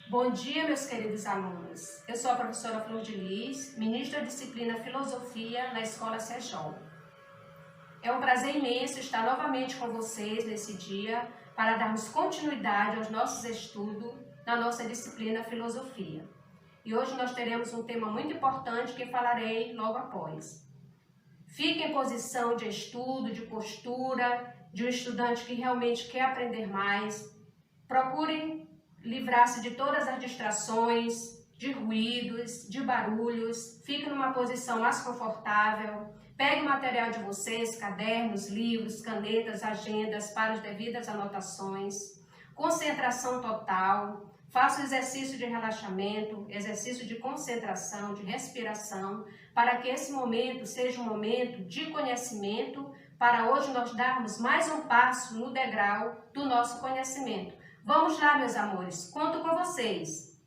Bom dia, meus queridos alunos. Eu sou a professora Flor de Lis, ministra da disciplina Filosofia na Escola Sejol. É um prazer imenso estar novamente com vocês nesse dia para darmos continuidade aos nossos estudos na nossa disciplina Filosofia. E hoje nós teremos um tema muito importante que falarei logo após. Fique em posição de estudo, de postura, de um estudante que realmente quer aprender mais. Procurem livrar-se de todas as distrações, de ruídos, de barulhos. Fique numa posição mais confortável. Pegue o material de vocês, cadernos, livros, canetas, agendas para as devidas anotações. Concentração total. Faça o exercício de relaxamento, exercício de concentração, de respiração, para que esse momento seja um momento de conhecimento, para hoje nós darmos mais um passo no degrau do nosso conhecimento. Vamos lá, meus amores, conto com vocês.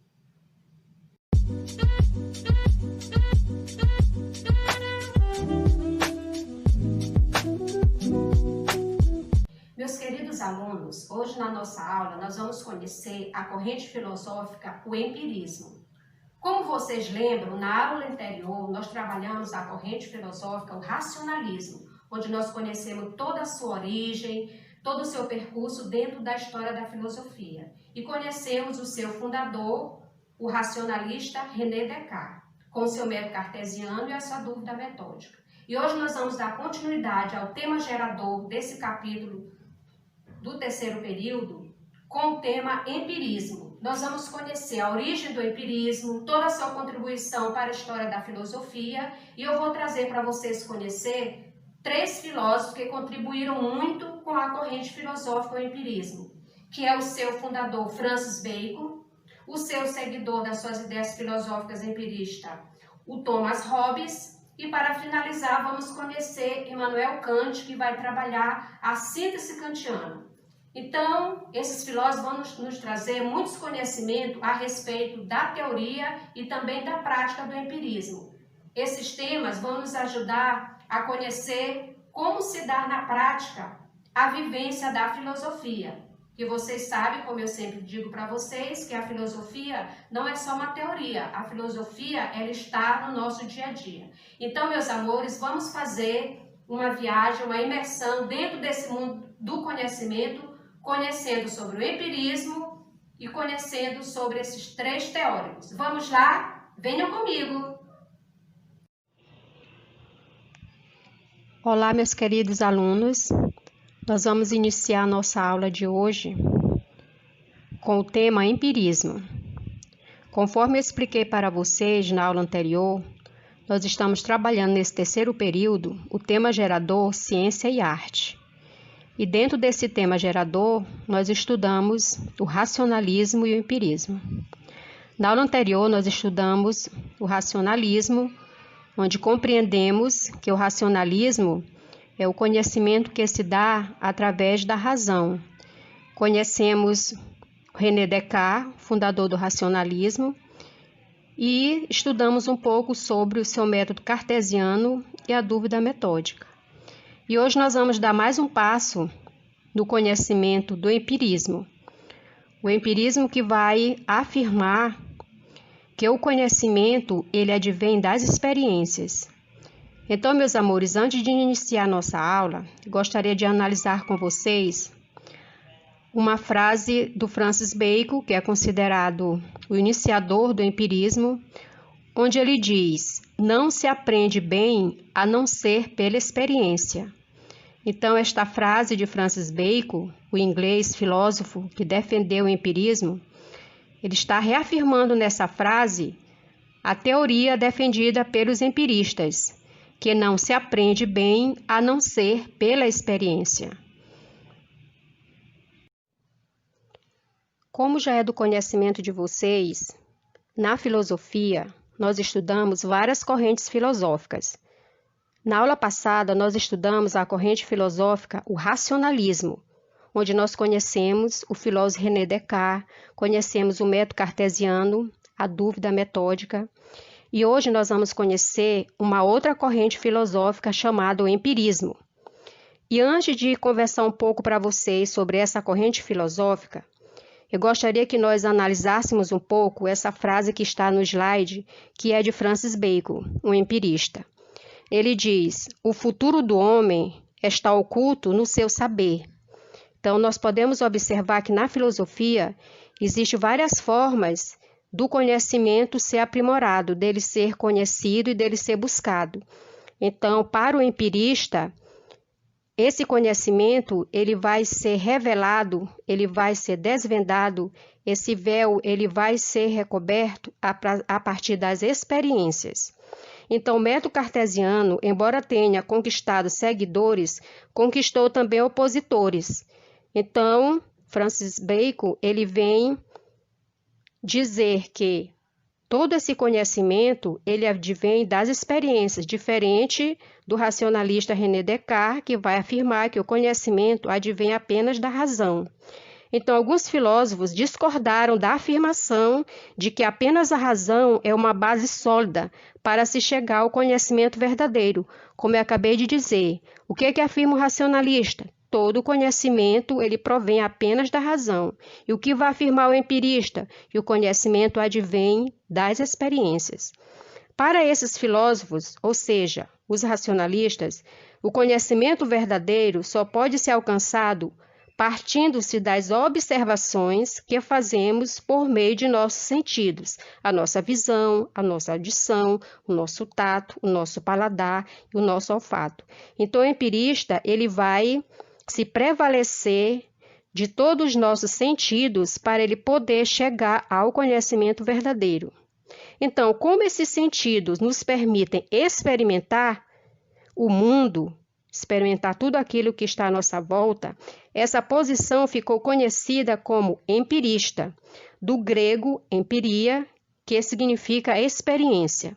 Meus queridos alunos, hoje na nossa aula nós vamos conhecer a corrente filosófica, o empirismo. Como vocês lembram, na aula anterior nós trabalhamos a corrente filosófica, o racionalismo, onde nós conhecemos toda a sua origem, todo o seu percurso dentro da história da filosofia. E conhecemos o seu fundador, o racionalista René Descartes, com o seu método cartesiano e a sua dúvida metódica. E hoje nós vamos dar continuidade ao tema gerador desse capítulo do terceiro período, com o tema empirismo. Nós vamos conhecer a origem do empirismo, toda a sua contribuição para a história da filosofia, e eu vou trazer para vocês conhecer 3 filósofos que contribuíram muito com a corrente filosófica do empirismo, que é o seu fundador Francis Bacon, o seu seguidor das suas ideias filosóficas empiristas, o Thomas Hobbes, e para finalizar vamos conhecer Immanuel Kant, que vai trabalhar a síntese kantiana. Então, esses filósofos vão nos trazer muitos conhecimentos a respeito da teoria e também da prática do empirismo. Esses temas vão nos ajudar a conhecer como se dá na prática a vivência da filosofia. Que vocês sabem, como eu sempre digo para vocês, que a filosofia não é só uma teoria, a filosofia ela está no nosso dia a dia. Então, meus amores, vamos fazer uma viagem, uma imersão dentro desse mundo do conhecimento, conhecendo sobre o empirismo e conhecendo sobre esses 3 teóricos. Vamos lá? Venham comigo! Olá, meus queridos alunos. Nós vamos iniciar nossa aula de hoje com o tema empirismo. Conforme eu expliquei para vocês na aula anterior, nós estamos trabalhando nesse terceiro período o tema gerador, ciência e arte. E dentro desse tema gerador, nós estudamos o racionalismo e o empirismo. Na aula anterior, nós estudamos o racionalismo, onde compreendemos que o racionalismo é o conhecimento que se dá através da razão. Conhecemos René Descartes, fundador do racionalismo, e estudamos um pouco sobre o seu método cartesiano e a dúvida metódica. E hoje nós vamos dar mais um passo no conhecimento do empirismo. O empirismo que vai afirmar que o conhecimento ele advém das experiências. Então, meus amores, antes de iniciar nossa aula, gostaria de analisar com vocês uma frase do Francis Bacon, que é considerado o iniciador do empirismo, onde ele diz: não se aprende bem a não ser pela experiência. Então, esta frase de Francis Bacon, o inglês filósofo que defendeu o empirismo, ele está reafirmando nessa frase a teoria defendida pelos empiristas, que não se aprende bem a não ser pela experiência. Como já é do conhecimento de vocês, na filosofia nós estudamos várias correntes filosóficas. Na aula passada nós estudamos a corrente filosófica, o racionalismo, onde nós conhecemos o filósofo René Descartes, conhecemos o método cartesiano, a dúvida metódica, e hoje nós vamos conhecer uma outra corrente filosófica chamada o empirismo. E antes de conversar um pouco para vocês sobre essa corrente filosófica, Eu gostaria que nós analisássemos um pouco essa frase que está no slide, que é de Francis Bacon, um empirista. Ele diz: o futuro do homem está oculto no seu saber. Então, nós podemos observar que na filosofia existem várias formas do conhecimento ser aprimorado, dele ser conhecido e dele ser buscado. Então, para o empirista, esse conhecimento ele vai ser revelado, ele vai ser desvendado, esse véu ele vai ser recoberto a partir das experiências. Então, o método cartesiano, embora tenha conquistado seguidores, conquistou também opositores. Então, Francis Bacon, ele vem dizer que todo esse conhecimento, ele advém das experiências, diferente do racionalista René Descartes, que vai afirmar que o conhecimento advém apenas da razão. Então, alguns filósofos discordaram da afirmação de que apenas a razão é uma base sólida para se chegar ao conhecimento verdadeiro. Como eu acabei de dizer, o que é que afirma o racionalista? Todo conhecimento ele provém apenas da razão. E o que vai afirmar o empirista? Que o conhecimento advém das experiências. Para esses filósofos, ou seja, os racionalistas, o conhecimento verdadeiro só pode ser alcançado partindo-se das observações que fazemos por meio de nossos sentidos, a nossa visão, a nossa audição, o nosso tato, o nosso paladar e o nosso olfato. Então, o empirista ele vai se prevalecer de todos os nossos sentidos para ele poder chegar ao conhecimento verdadeiro. Então, como esses sentidos nos permitem experimentar o mundo, experimentar tudo aquilo que está à nossa volta, essa posição ficou conhecida como empirista, do grego empiria, que significa experiência.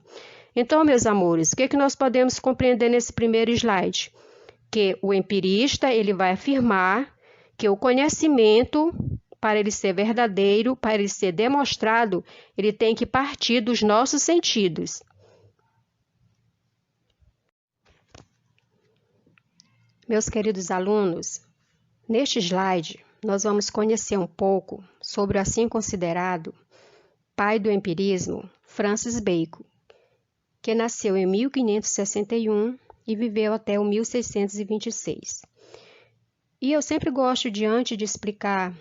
Então, meus amores, o que nós podemos compreender nesse primeiro slide? Que o empirista ele vai afirmar que o conhecimento, para ele ser verdadeiro, para ele ser demonstrado, ele tem que partir dos nossos sentidos. Meus queridos alunos, neste slide nós vamos conhecer um pouco sobre o assim considerado pai do empirismo, Francis Bacon, que nasceu em 1561 e viveu até o 1626. E eu sempre gosto, antes de explicar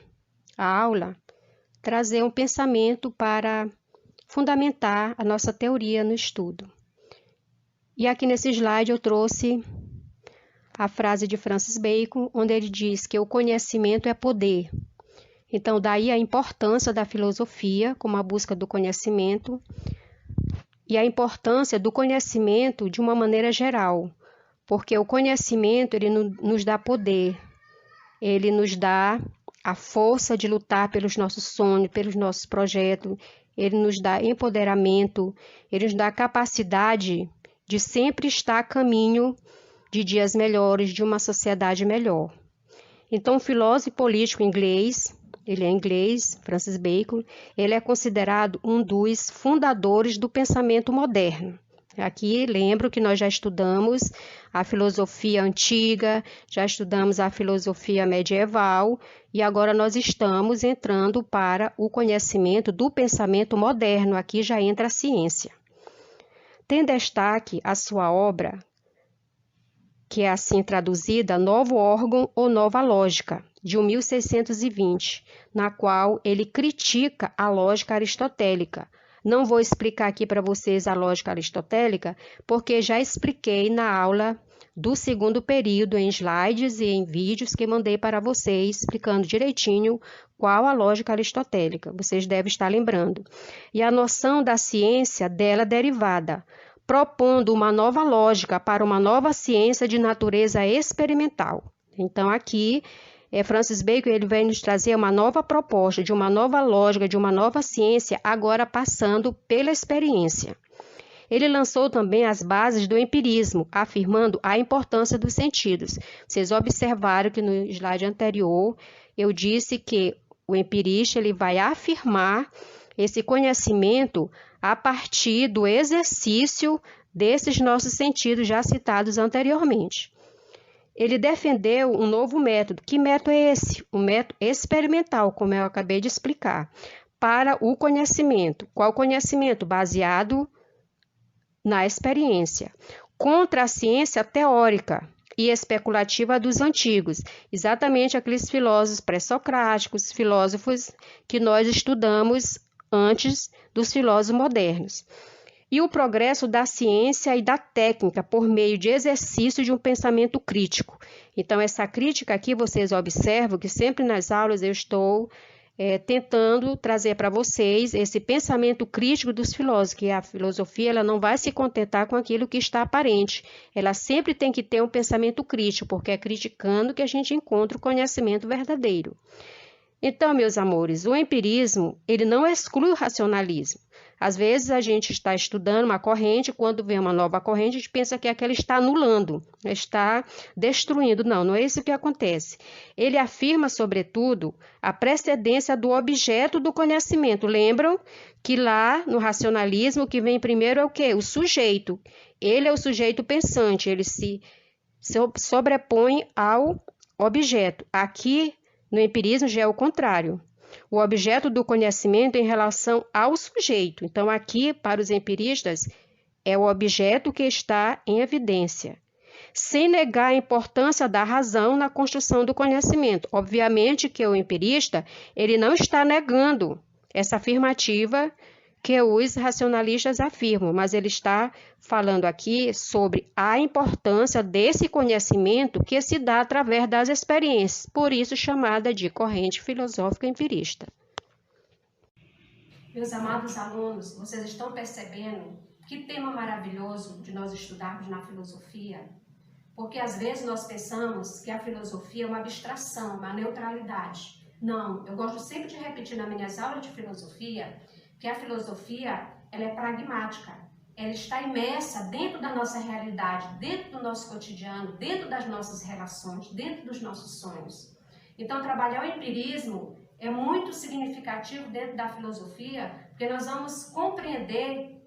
a aula, trazer um pensamento para fundamentar a nossa teoria no estudo. E aqui nesse slide eu trouxe a frase de Francis Bacon, onde ele diz que o conhecimento é poder. Então, daí a importância da filosofia como a busca do conhecimento e a importância do conhecimento de uma maneira geral, porque o conhecimento ele nos dá poder, ele nos dá a força de lutar pelos nossos sonhos, pelos nossos projetos, ele nos dá empoderamento, ele nos dá a capacidade de sempre estar a caminho de dias melhores, de uma sociedade melhor. Então, o filósofo político inglês, ele é inglês, Francis Bacon, ele é considerado um dos fundadores do pensamento moderno. Aqui lembro que nós já estudamos a filosofia antiga, já estudamos a filosofia medieval e agora nós estamos entrando para o conhecimento do pensamento moderno. Aqui já entra a ciência. Tem destaque a sua obra, que é assim traduzida, Novo Órgão ou Nova Lógica, de 1620, na qual ele critica a lógica aristotélica. Não vou explicar aqui para vocês a lógica aristotélica, porque já expliquei na aula do segundo período, em slides e em vídeos que mandei para vocês, explicando direitinho qual a lógica aristotélica. Vocês devem estar lembrando. E a noção da ciência dela derivada, propondo uma nova lógica para uma nova ciência de natureza experimental. Então, aqui, Francis Bacon ele vem nos trazer uma nova proposta, de uma nova lógica, de uma nova ciência, agora passando pela experiência. Ele lançou também as bases do empirismo, afirmando a importância dos sentidos. Vocês observaram que no slide anterior, eu disse que o empirista ele vai afirmar esse conhecimento a partir do exercício desses nossos sentidos já citados anteriormente. ele defendeu um novo método. Que método é esse? O método experimental, como eu acabei de explicar, para o conhecimento. Qual conhecimento? Baseado na experiência. Contra a ciência teórica e especulativa dos antigos, exatamente aqueles filósofos pré-socráticos, filósofos que nós estudamos antes dos filósofos modernos. E o progresso da ciência e da técnica por meio de exercício de um pensamento crítico. Então, essa crítica aqui, vocês observam que sempre nas aulas eu estou tentando trazer para vocês esse pensamento crítico dos filósofos, que a filosofia ela não vai se contentar com aquilo que está aparente. Ela sempre tem que ter um pensamento crítico, porque é criticando que a gente encontra o conhecimento verdadeiro. Então, meus amores, o empirismo, ele não exclui o racionalismo. Às vezes a gente está estudando uma corrente, quando vem uma nova corrente, a gente pensa que aquela está anulando, está destruindo. Não, não é isso que acontece. Ele afirma, sobretudo, a precedência do objeto do conhecimento. Lembram que lá no racionalismo o que vem primeiro é o quê? O sujeito. Ele é o sujeito pensante, ele se sobrepõe ao objeto. Aqui, no empirismo, já é o contrário. O objeto do conhecimento em relação ao sujeito. Então, aqui, para os empiristas, é o objeto que está em evidência, sem negar a importância da razão na construção do conhecimento. Obviamente que o empirista, ele não está negando essa afirmativa que os racionalistas afirmam, mas ele está falando aqui sobre a importância desse conhecimento que se dá através das experiências, por isso chamada de corrente filosófica empirista. Meus amados alunos, vocês estão percebendo que tema maravilhoso de nós estudarmos na filosofia? Porque às vezes nós pensamos que a filosofia é uma abstração, uma neutralidade. Não, eu gosto sempre de repetir nas minhas aulas de filosofia que a filosofia ela é pragmática, ela está imersa dentro da nossa realidade, dentro do nosso cotidiano, dentro das nossas relações, dentro dos nossos sonhos. Então, trabalhar o empirismo é muito significativo dentro da filosofia, porque nós vamos compreender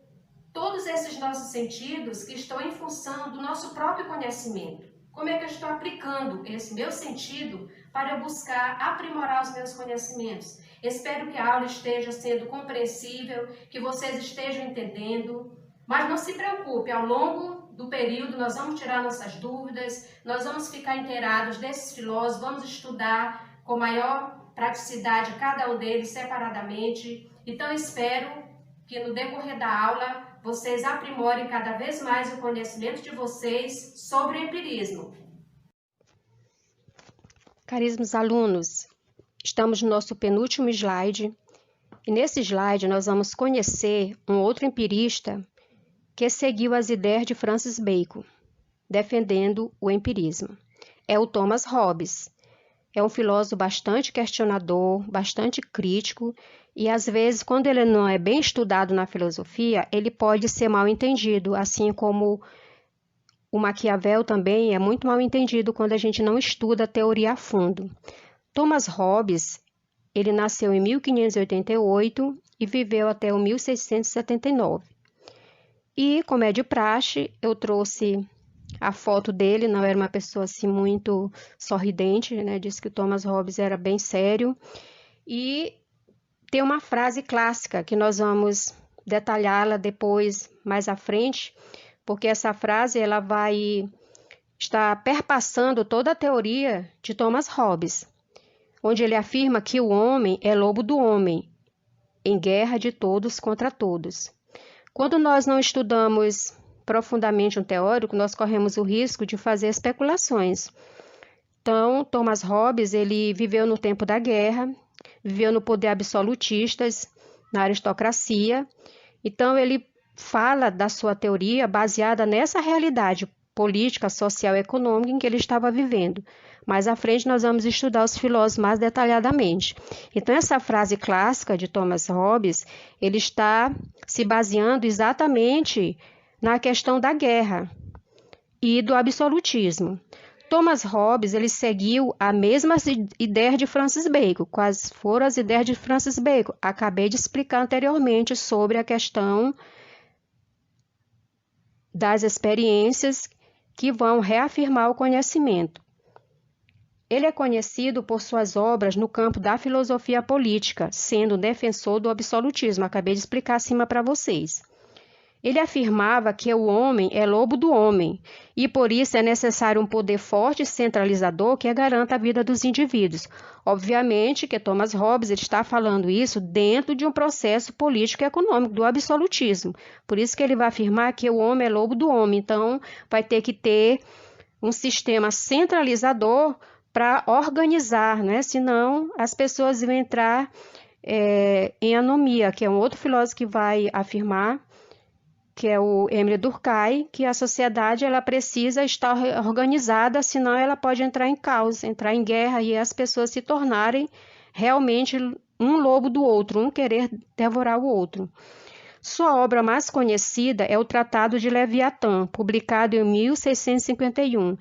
todos esses nossos sentidos que estão em função do nosso próprio conhecimento. Como é que eu estou aplicando esse meu sentido para eu buscar aprimorar os meus conhecimentos? Espero que a aula esteja sendo compreensível, que vocês estejam entendendo, mas não se preocupe, ao longo do período nós vamos tirar nossas dúvidas, nós vamos ficar inteirados desses filósofos, vamos estudar com maior praticidade cada um deles separadamente. Então espero que no decorrer da aula vocês aprimorem cada vez mais o conhecimento de vocês sobre o empirismo. Caríssimos alunos, estamos no nosso penúltimo slide, e nesse slide nós vamos conhecer um outro empirista que seguiu as ideias de Francis Bacon, defendendo o empirismo. É o Thomas Hobbes. É um filósofo bastante questionador, bastante crítico, e às vezes, quando ele não é bem estudado na filosofia, ele pode ser mal entendido, assim como o Maquiavel também é muito mal entendido quando a gente não estuda a teoria a fundo. Thomas Hobbes, ele nasceu em 1588 e viveu até o 1679. E, como é de praxe, eu trouxe a foto dele, não era uma pessoa assim muito sorridente, né? Diz que o Thomas Hobbes era bem sério. E tem uma frase clássica que nós vamos detalhá-la depois, mais à frente, porque essa frase ela vai estar perpassando toda a teoria de Thomas Hobbes, onde ele afirma que o homem é lobo do homem, em guerra de todos contra todos. Quando nós não estudamos profundamente um teórico, nós corremos o risco de fazer especulações. Então, Thomas Hobbes, ele viveu no tempo da guerra, viveu no poder absolutistas, na aristocracia. Então, ele fala da sua teoria baseada nessa realidade política, social e econômica em que ele estava vivendo. Mais à frente, nós vamos estudar os filósofos mais detalhadamente. Então, essa frase clássica de Thomas Hobbes, ele está se baseando exatamente na questão da guerra e do absolutismo. Thomas Hobbes, ele seguiu a mesma ideia de Francis Bacon. Quais foram as ideias de Francis Bacon? Acabei de explicar anteriormente sobre a questão das experiências que vão reafirmar o conhecimento. Ele é conhecido por suas obras no campo da filosofia política, sendo um defensor do absolutismo. Acabei de explicar acima para vocês. Ele afirmava que o homem é lobo do homem e por isso é necessário um poder forte e centralizador que garanta a vida dos indivíduos. Obviamente que Thomas Hobbes está falando isso dentro de um processo político e econômico do absolutismo. Por isso que ele vai afirmar que o homem é lobo do homem. Então, vai ter que ter um sistema centralizador para organizar, né? Senão as pessoas vão entrar em anomia, que é um outro filósofo que vai afirmar, que é o Émile Durkheim, que a sociedade ela precisa estar organizada, senão ela pode entrar em caos, entrar em guerra e as pessoas se tornarem realmente um lobo do outro, um querer devorar o outro. Sua obra mais conhecida é o Tratado de Leviatã, publicado em 1651.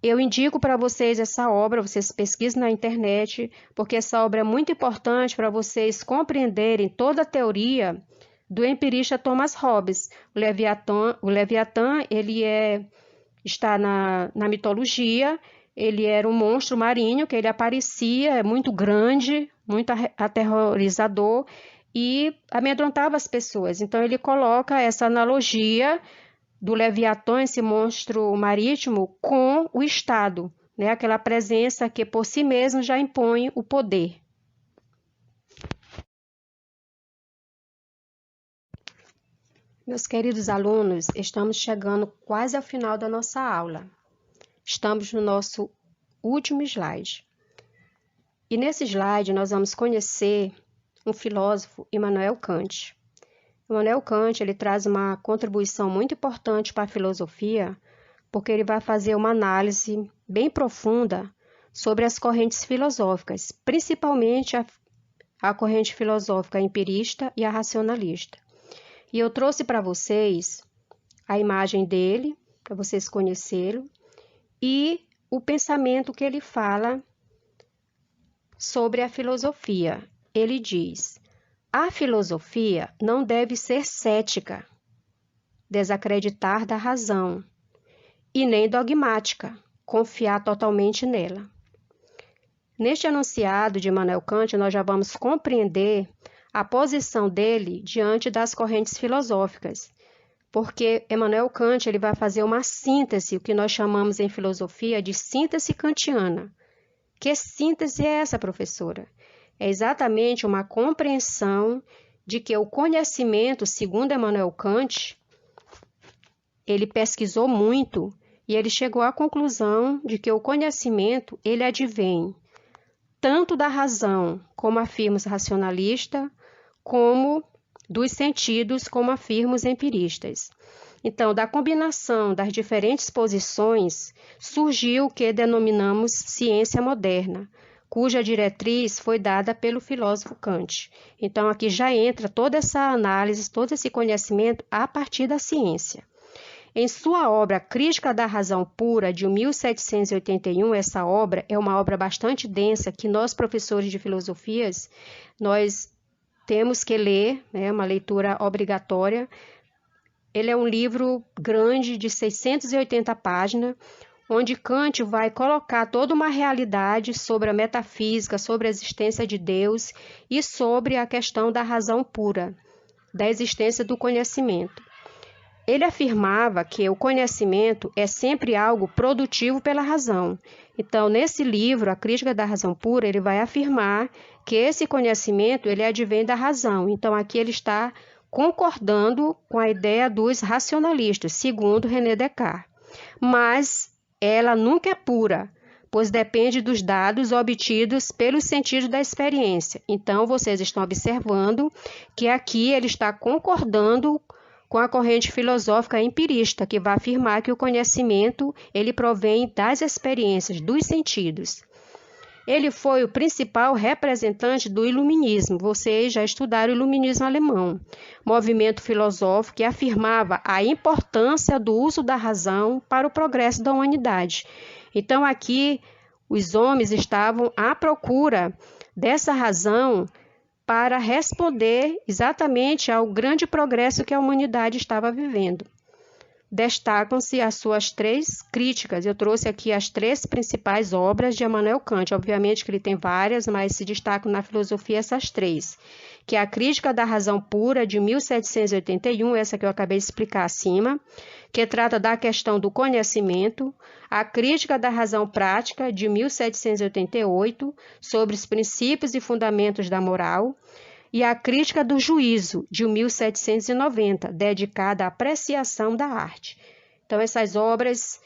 Eu indico para vocês essa obra, vocês pesquisem na internet, porque essa obra é muito importante para vocês compreenderem toda a teoria do empirista Thomas Hobbes. O Leviatã ele está na mitologia, ele era um monstro marinho, que ele aparecia muito grande, muito aterrorizador e amedrontava as pessoas. Então ele coloca essa analogia do Leviatã, esse monstro marítimo, com o Estado, né? Aquela presença que por si mesmo já impõe o poder. Meus queridos alunos, estamos chegando quase ao final da nossa aula. Estamos no nosso último slide. E nesse slide nós vamos conhecer um filósofo, Immanuel Kant. Immanuel Kant ele traz uma contribuição muito importante para a filosofia, porque ele vai fazer uma análise bem profunda sobre as correntes filosóficas, principalmente a corrente filosófica empirista e a racionalista. E eu trouxe para vocês a imagem dele, para vocês conhecerem, e o pensamento que ele fala sobre a filosofia. Ele diz: a filosofia não deve ser cética, desacreditar da razão, e nem dogmática, confiar totalmente nela. Neste enunciado de Immanuel Kant, nós já vamos compreender a posição dele diante das correntes filosóficas, porque Immanuel Kant ele vai fazer uma síntese, o que nós chamamos em filosofia de síntese kantiana. Que síntese é essa, professora? É exatamente uma compreensão de que o conhecimento, segundo Immanuel Kant, ele pesquisou muito e ele chegou à conclusão de que o conhecimento ele advém tanto da razão, como afirma os racionalistas, como dos sentidos, como afirmam os empiristas. Então, da combinação das diferentes posições, surgiu o que denominamos ciência moderna, cuja diretriz foi dada pelo filósofo Kant. Então, aqui já entra toda essa análise, todo esse conhecimento a partir da ciência. Em sua obra Crítica da Razão Pura, de 1781, essa obra é uma obra bastante densa que nós, professores de filosofias, nós temos que ler, né, uma leitura obrigatória. Ele é um livro grande de 680 páginas, onde Kant vai colocar toda uma realidade sobre a metafísica, sobre a existência de Deus e sobre a questão da razão pura, da existência do conhecimento. Ele afirmava que o conhecimento é sempre algo produtivo pela razão. Então, nesse livro, A Crítica da Razão Pura, ele vai afirmar que esse conhecimento ele advém da razão. Então, aqui ele está concordando com a ideia dos racionalistas, segundo René Descartes. Mas ela nunca é pura, pois depende dos dados obtidos pelos sentidos da experiência. Então, vocês estão observando que aqui ele está concordando com a corrente filosófica empirista, que vai afirmar que o conhecimento ele provém das experiências, dos sentidos. Ele foi o principal representante do iluminismo. Vocês já estudaram o iluminismo alemão, movimento filosófico que afirmava a importância do uso da razão para o progresso da humanidade. Então, aqui, os homens estavam à procura dessa razão para responder exatamente ao grande progresso que a humanidade estava vivendo. destacam-se as suas 3 críticas. Eu trouxe aqui as 3 principais obras de Immanuel Kant. Obviamente que ele tem várias, mas se destacam na filosofia essas 3, que é a Crítica da Razão Pura, de 1781, essa que eu acabei de explicar acima, que trata da questão do conhecimento, a Crítica da Razão Prática, de 1788, sobre os princípios e fundamentos da moral, e a Crítica do Juízo, de 1790, dedicada à apreciação da arte. Então, essas obras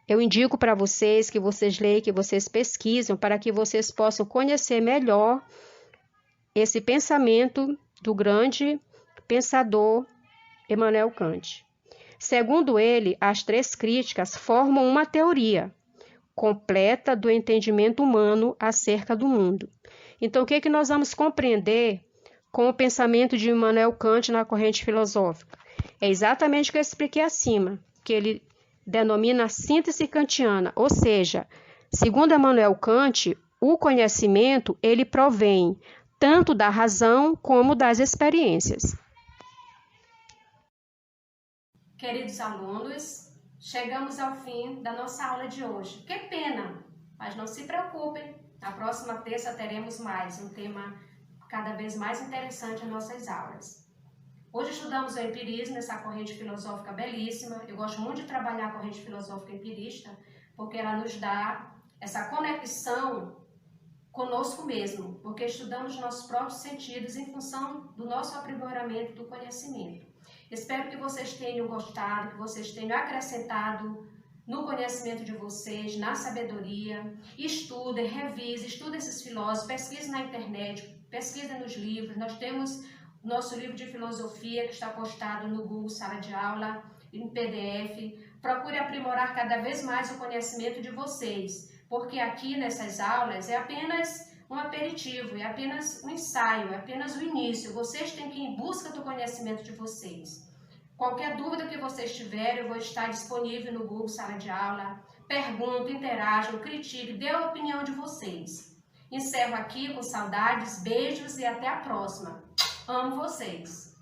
eu indico para vocês, que vocês leiam, que vocês pesquisem, para que vocês possam conhecer melhor esse pensamento do grande pensador Immanuel Kant. Segundo ele, as 3 críticas formam uma teoria completa do entendimento humano acerca do mundo. Então, o que nós vamos compreender com o pensamento de Immanuel Kant na corrente filosófica? É exatamente o que eu expliquei acima, que ele denomina a síntese kantiana, ou seja, segundo Immanuel Kant, o conhecimento ele provém tanto da razão como das experiências. Queridos alunos, chegamos ao fim da nossa aula de hoje. Que pena, mas não se preocupem, na próxima terça teremos mais um tema cada vez mais interessante em nossas aulas. Hoje estudamos o empirismo, essa corrente filosófica belíssima. Eu gosto muito de trabalhar a corrente filosófica empirista, porque ela nos dá essa conexão conosco mesmo, porque estudamos nossos próprios sentidos em função do nosso aprimoramento do conhecimento. Espero que vocês tenham gostado, que vocês tenham acrescentado no conhecimento de vocês, na sabedoria. Estudem, revisem, estudem esses filósofos, pesquisem na internet, pesquisem nos livros. Nós temos o nosso livro de filosofia que está postado no Google Sala de Aula, em PDF. Procure aprimorar cada vez mais o conhecimento de vocês, porque aqui nessas aulas é apenas um aperitivo, é apenas um ensaio, é apenas o início. Vocês têm que ir em busca do conhecimento de vocês. Qualquer dúvida que vocês tiverem, eu vou estar disponível no Google Sala de Aula. Perguntem, interajam, critiquem, dê a opinião de vocês. Encerro aqui com saudades, beijos e até a próxima. Amo vocês!